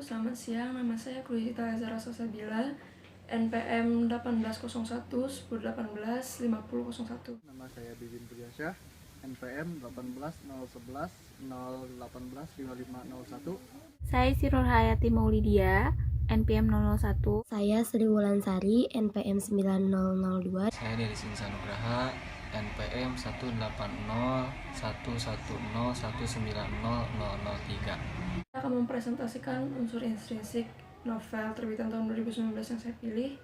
selamat siang. Nama saya Kruzita Azara Sosabila, NPM 1801 1018 5001. Nama saya Bibin Pujasyah, NPM 18011 018 5501. Saya Sirul Hayati Maulidia, NPM 001. Saya Sri Wulansari, NPM 9002. Saya Dery Sinsanugraha, NPM 180110190190003. Saya akan mempresentasikan unsur intrinsik novel terbitan tahun 2019 yang saya pilih.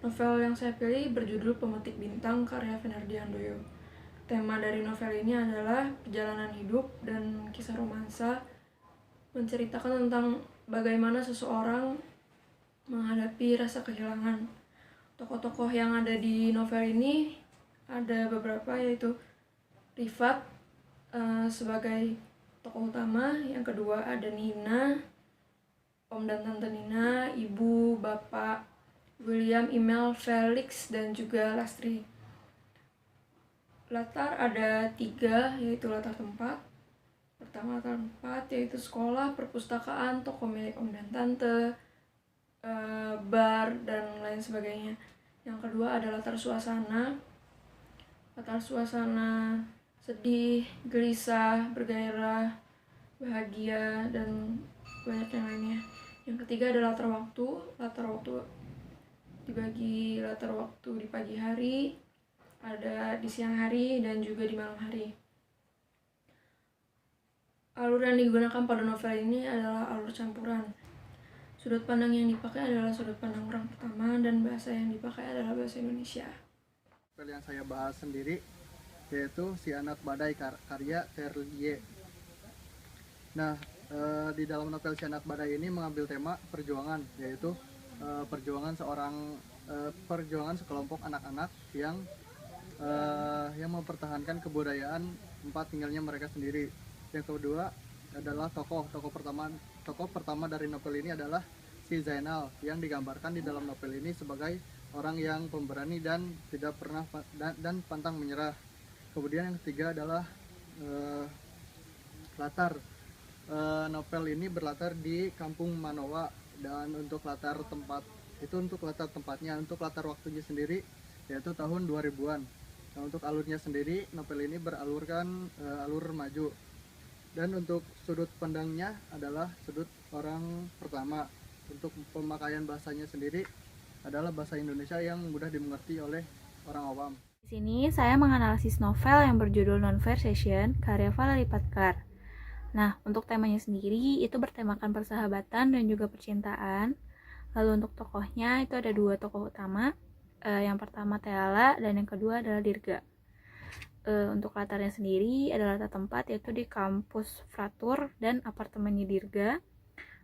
Novel yang saya pilih berjudul Pemetik Bintang karya Fenardi Handoyo. Tema dari novel ini adalah perjalanan hidup dan kisah romansa, menceritakan tentang bagaimana seseorang menghadapi rasa kehilangan. Tokoh-tokoh yang ada di novel ini ada beberapa, yaitu Rifat sebagai tokoh utama, yang kedua ada Nina, Om dan Tante Nina, Ibu, Bapak, William, Imel, Felix, dan juga Lastri. Latar ada 3, yaitu latar tempat. Pertama latar tempat yaitu sekolah, perpustakaan, toko milik Om dan Tante, bar, dan lain sebagainya. Yang kedua ada latar suasana. Latar suasana sedih, gelisah, bergairah, bahagia, dan banyak yang lainnya. Yang ketiga ada latar waktu. Latar waktu dibagi latar waktu di pagi hari, ada di siang hari, dan juga di malam hari. Alur yang digunakan pada novel ini adalah alur campuran. Sudut pandang yang dipakai adalah sudut pandang orang pertama, dan bahasa yang dipakai adalah bahasa Indonesia. Novel yang saya bahas sendiri yaitu Si Anak Badai karya Terlie. Nah, di dalam novel Si Anak Badai ini mengambil tema perjuangan, yaitu perjuangan sekelompok anak-anak yang mempertahankan kebudayaan tempat tinggalnya mereka sendiri. Yang kedua adalah tokoh pertama dari novel ini adalah si Zainal, yang digambarkan di dalam novel ini sebagai orang yang pemberani dan tidak pernah dan pantang menyerah. Kemudian yang ketiga adalah latar novel ini berlatar di Kampung Manoa, dan untuk latar tempatnya, untuk latar waktunya sendiri yaitu tahun 2000-an. Nah, untuk alurnya sendiri novel ini beralurkan alur maju, dan untuk sudut pandangnya adalah sudut orang pertama. Untuk pemakaian bahasanya sendiri adalah bahasa Indonesia yang mudah dimengerti oleh orang awam. Di sini saya menganalisis novel yang berjudul Non-Versation karya Valerie Patkar. Nah, untuk temanya sendiri itu bertemakan persahabatan dan juga percintaan. Lalu untuk tokohnya itu ada 2 tokoh utama. Yang pertama Teala dan yang kedua adalah Dirga. Untuk latarnya sendiri adalah latar tempat yaitu di kampus Fratur dan apartemennya Dirga.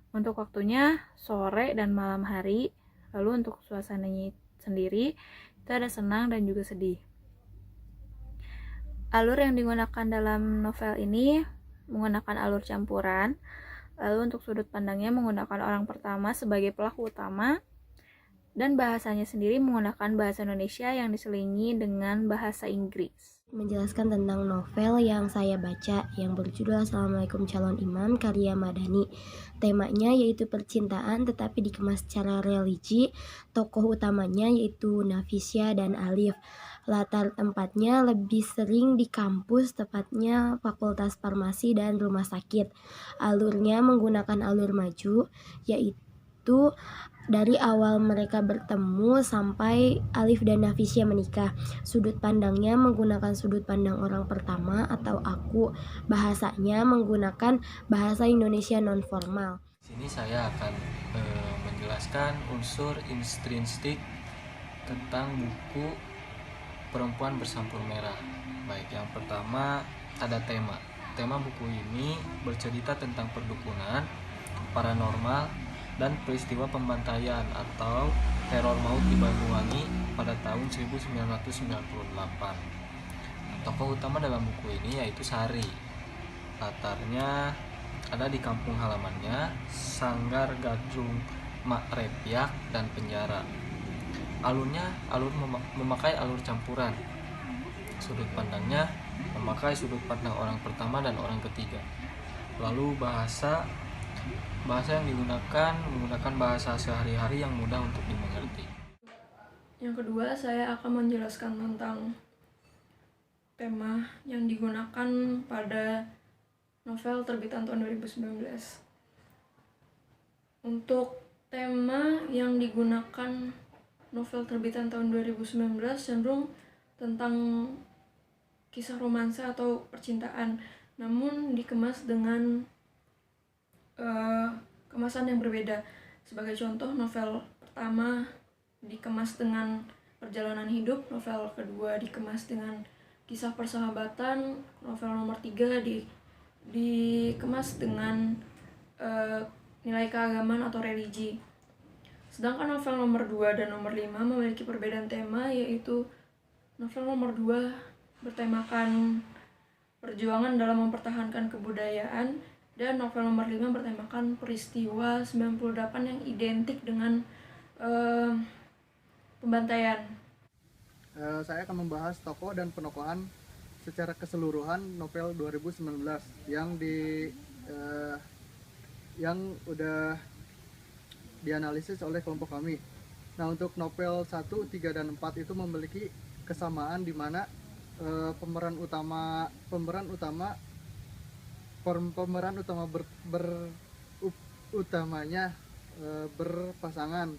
Untuk waktunya sore dan malam hari. Lalu untuk suasananya sendiri itu ada senang dan juga sedih. Alur yang digunakan dalam novel ini menggunakan alur campuran. Lalu untuk sudut pandangnya menggunakan orang pertama sebagai pelaku utama, dan bahasanya sendiri menggunakan bahasa Indonesia yang diselingi dengan bahasa Inggris. Menjelaskan tentang novel yang saya baca yang berjudul Assalamualaikum Calon Imam karya Madani. Temanya yaitu percintaan tetapi dikemas secara religi. Tokoh utamanya yaitu Nafisya dan Alif. Latar tempatnya lebih sering di kampus, tepatnya Fakultas Farmasi dan Rumah Sakit. Alurnya menggunakan alur maju, yaitu dari awal mereka bertemu sampai Alif dan Nafisya menikah. Sudut pandangnya menggunakan sudut pandang orang pertama atau aku. Bahasanya menggunakan bahasa Indonesia non-formal. Di sini saya akan menjelaskan unsur intrinsik tentang buku Perempuan Bersampul Merah. Baik, yang pertama ada tema. Tema buku ini bercerita tentang perdukunan, paranormal, dan peristiwa pembantaian atau teror maut di Banyuwangi pada tahun 1998. Tokoh utama dalam buku ini yaitu Sari. Latarnya ada di kampung halamannya, Sanggar Gadrung Mak Repyak, dan penjara. Alur memakai alur campuran. Sudut pandangnya memakai sudut pandang orang pertama dan orang ketiga. Lalu bahasa Bahasa yang digunakan menggunakan bahasa sehari-hari yang mudah untuk dimengerti. Yang kedua, saya akan menjelaskan tentang tema yang digunakan pada novel terbitan tahun 2019. Untuk tema yang digunakan novel terbitan tahun 2019 cenderung tentang kisah romansa atau percintaan, namun dikemas dengan kemasan yang berbeda. Sebagai contoh, novel pertama dikemas dengan perjalanan hidup, novel kedua dikemas dengan kisah persahabatan, novel nomor 3 dikemas dengan nilai keagamaan atau religi. Sedangkan novel nomor 2 dan nomor 5 memiliki perbedaan tema, yaitu novel nomor 2 bertemakan perjuangan dalam mempertahankan kebudayaan, dan novel nomor 5 bertemakan peristiwa 98 yang identik dengan pembantaian. Saya akan membahas tokoh dan penokohan secara keseluruhan novel 2019 yang udah dianalisis oleh kelompok kami. Nah, untuk novel 1, 3, dan 4 itu memiliki kesamaan di mana pemeran utamanya berpasangan,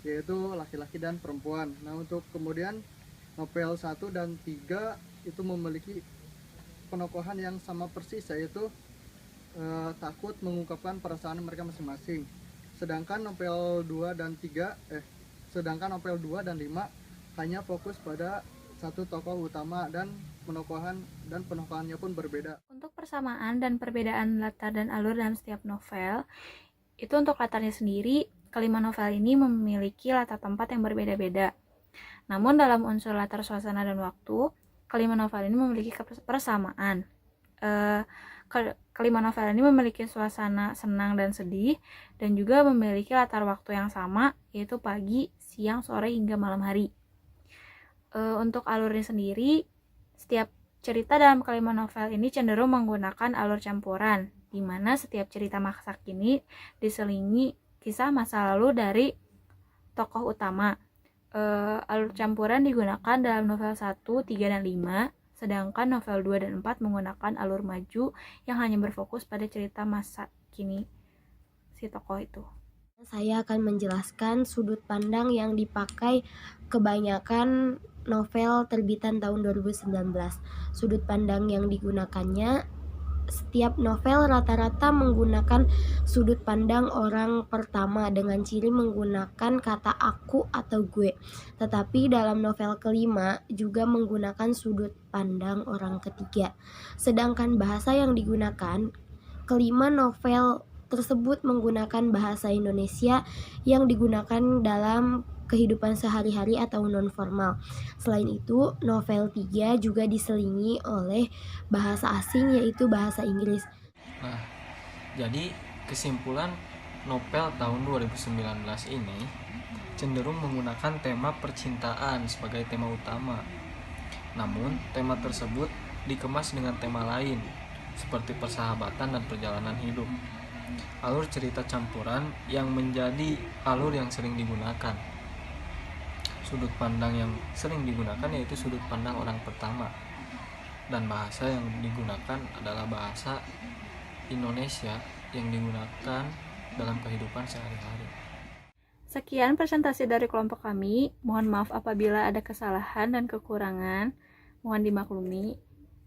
yaitu laki-laki dan perempuan. Nah, untuk kemudian novel 1 dan 3 itu memiliki penokohan yang sama persis, yaitu takut mengungkapkan perasaan mereka masing-masing. Sedangkan novel 2 dan 5 hanya fokus pada satu tokoh utama, dan penokohannya pun berbeda. Untuk persamaan dan perbedaan latar dan alur dalam setiap novel, itu untuk latarnya sendiri, kelima novel ini memiliki latar tempat yang berbeda-beda. Namun dalam unsur latar suasana dan waktu, kelima novel ini memiliki persamaan. Kelima novel ini memiliki suasana senang dan sedih, dan juga memiliki latar waktu yang sama, yaitu pagi, siang, sore, hingga malam hari. Untuk alurnya sendiri, setiap cerita dalam kelima novel ini cenderung menggunakan alur campuran, di mana setiap cerita masa kini diselingi kisah masa lalu dari tokoh utama. Alur campuran digunakan dalam novel 1, 3, dan 5, sedangkan novel 2 dan 4 menggunakan alur maju yang hanya berfokus pada cerita masa kini si tokoh itu. Saya akan menjelaskan sudut pandang yang dipakai kebanyakan novel terbitan tahun 2019. Sudut pandang yang digunakannya, setiap novel rata-rata menggunakan sudut pandang orang pertama dengan ciri menggunakan kata aku atau gue. Tetapi dalam novel kelima juga menggunakan sudut pandang orang ketiga. Sedangkan bahasa yang digunakan, kelima novel tersebut menggunakan bahasa Indonesia yang digunakan dalam kehidupan sehari-hari atau non-formal. Selain itu, novel 3 juga diselingi oleh bahasa asing, yaitu bahasa Inggris. Nah, jadi kesimpulan novel tahun 2019 ini cenderung menggunakan tema percintaan sebagai tema utama. Namun, tema tersebut dikemas dengan tema lain, seperti persahabatan dan perjalanan hidup. Alur cerita campuran yang menjadi alur yang sering digunakan. Sudut pandang yang sering digunakan yaitu sudut pandang orang pertama, dan bahasa yang digunakan adalah bahasa Indonesia yang digunakan dalam kehidupan sehari-hari. Sekian presentasi dari kelompok kami. Mohon maaf apabila ada kesalahan dan kekurangan. Mohon dimaklumi.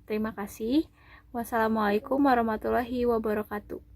Terima kasih. Wassalamualaikum warahmatullahi wabarakatuh.